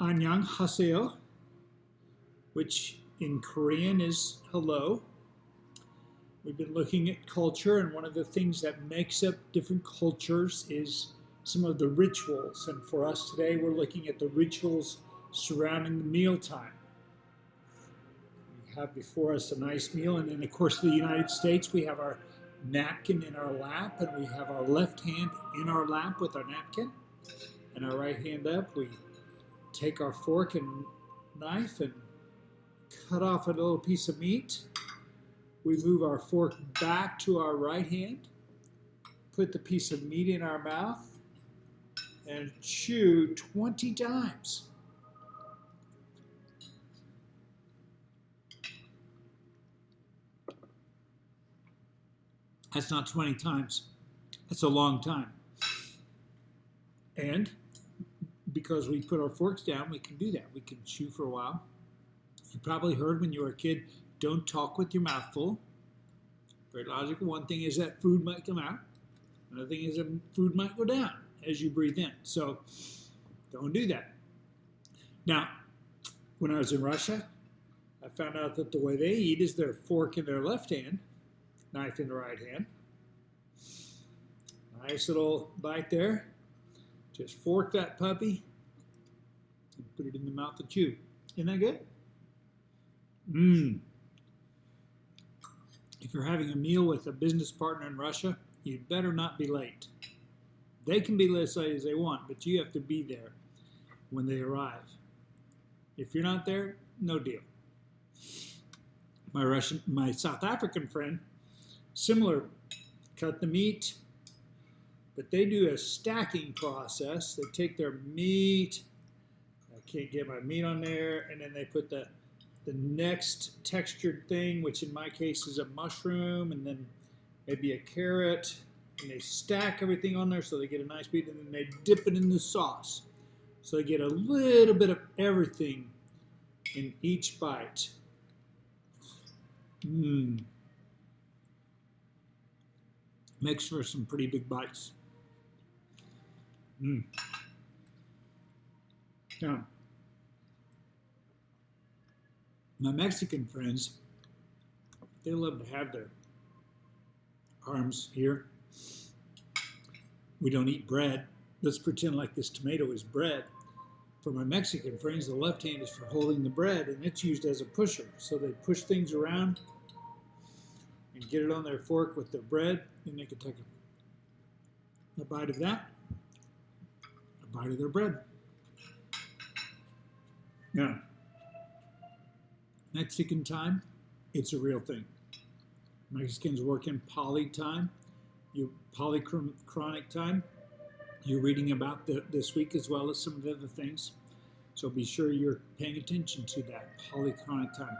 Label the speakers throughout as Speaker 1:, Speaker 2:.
Speaker 1: Annyeonghaseyo, which in Korean is hello. We've been looking at culture, and one of the things that makes up different cultures is some of the rituals. And for us today, we're looking at the rituals surrounding the mealtime. We have before us a nice meal, and in the course of the United States, we have our napkin in our lap, and we have our left hand in our lap with our napkin, and our right hand up. We take our fork and knife and cut off a little piece of meat. We move our fork back to our right hand, put the piece of meat in our mouth, and chew 20 times. That's not 20 times. That's a long time. And because we put our forks down, we can do that. We can chew for a while. You probably heard when you were a kid, don't talk with your mouth full. Very logical. One thing is that food might come out. Another thing is that food might go down as you breathe in. So don't do that. Now, when I was in Russia, I found out that the way they eat is their fork in their left hand, knife in the right hand. Nice little bite there. Just fork that puppy and put it in the mouth and chew. Isn't that good? If you're having a meal with a business partner in Russia, you better not be late. They can be as late as they want, but you have to be there when they arrive. If you're not there, no deal. My South African friend, similar, cut the meat, but they do a stacking process. They take their meat, I can't get my meat on there, and then they put the next textured thing, which in my case is a mushroom, and then maybe a carrot, and they stack everything on there so they get a nice meat, and then they dip it in the sauce. So they get a little bit of everything in each bite. Makes for some pretty big bites. Now, my Mexican friends, they love to have their arms here. We don't eat bread. Let's pretend like this tomato is bread. For my Mexican friends, the left hand is for holding the bread, and it's used as a pusher. So they push things around and get it on their fork with their bread, and they can take a bite of that, a bite of their bread. Now, Mexican time, it's a real thing. Mexicans work in poly time, polychronic time. You're reading about this week as well as some of the other things. So be sure you're paying attention to that polychronic time.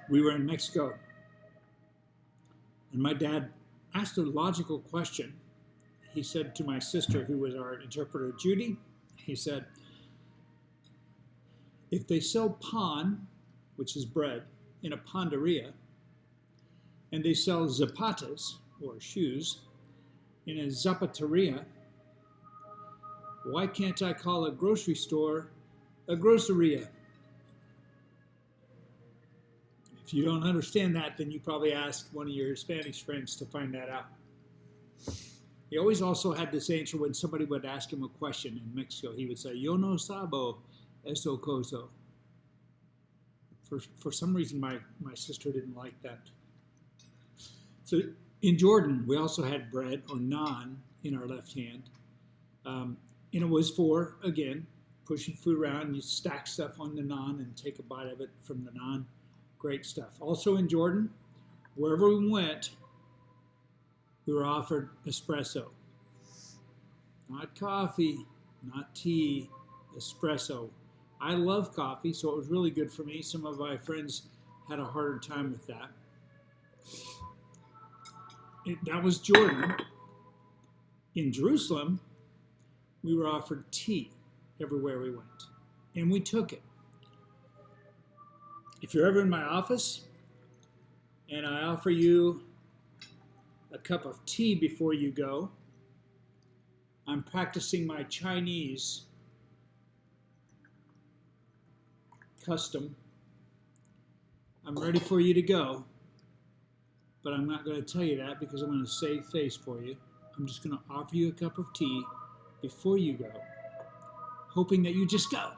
Speaker 1: We were in Mexico, and my dad asked a logical question. He said to my sister, who was our interpreter, Judy, he said, if they sell pan, which is bread, in a panderia, and they sell zapatas, or shoes, in a zapateria, why can't I call a grocery store a groceria? If you don't understand that, then you probably ask one of your Spanish friends to find that out. He always also had this answer when somebody would ask him a question in Mexico. He would say, yo no sabo eso cosa. For some reason, my sister didn't like that. So in Jordan, we also had bread, or naan, in our left hand. And it was for, again, pushing food around. You stack stuff on the naan and take a bite of it from the naan. Great stuff. Also in Jordan, wherever we went, we were offered espresso. Not coffee, not tea, espresso. I love coffee, so it was really good for me. Some of my friends had a harder time with that. That was Jordan. In Jerusalem, we were offered tea everywhere we went, and we took it. If you're ever in my office and I offer you a cup of tea before you go, I'm practicing my Chinese custom. I'm ready for you to go, but I'm not going to tell you that because I'm going to save face for you. I'm just going to offer you a cup of tea before you go, hoping that you just go.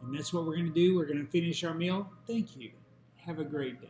Speaker 1: And that's what we're going to do. We're going to finish our meal. Thank you. Have a great day.